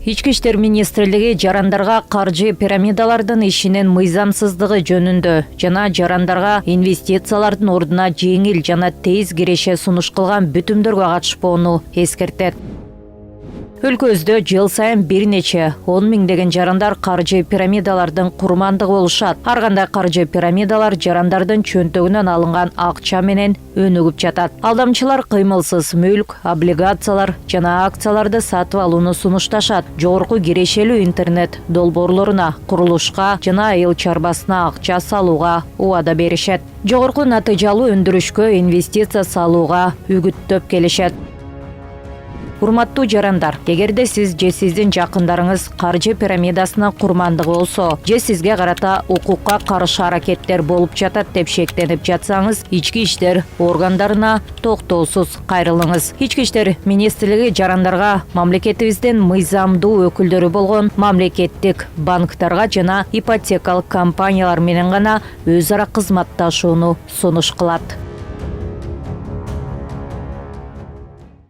Ички иштер министрлиги жарандарга каржы пирамидалардын ишинин мыйзамсыздыгы жөнүндө жана жарандарга инвестициялардын ордуна жеңил жана тез киреше сунуш кылган бүтүмдөргө катышпоону эскертет. Өлкөбүздө жыл сайын бир нече 10 миңдеген жарандар каржы пирамидалардын курмандыгы болушат. Ар кандай каржы пирамидалар жарандардын чөнтөгүнөн алынган акча менен өнүгүп жатат. Алдамчылар кыймылсыз мүлк, облигациялар жана акцияларды сатып алууну сунушташат. Жогорку кирешелүү интернет долбоорлоруна, курулушка жана айыл чарбасына акча салууга убада беришет. Жогорку натыйжалуу өндүрүшкө инвестиция салууга үгүттөп келишет. Урматтуу жарандар, эгерде сиз же сиздин жакындарыңыз каржы пирамидасына курмандык болсо, же сизге карата укукка каршы аракеттер болуп жатат деп шектенип жатсаңыз, ички иштер органдарына токтоосуз кайрылыңыз. Ички иштер министрлиги жарандарга мамлекетибиздин мыйзамдуу өкүлдөрү болгон мамлекеттик банктарга жана ипотекалык компаниялар менен гана өз ара кызматташууну сунуш кылат.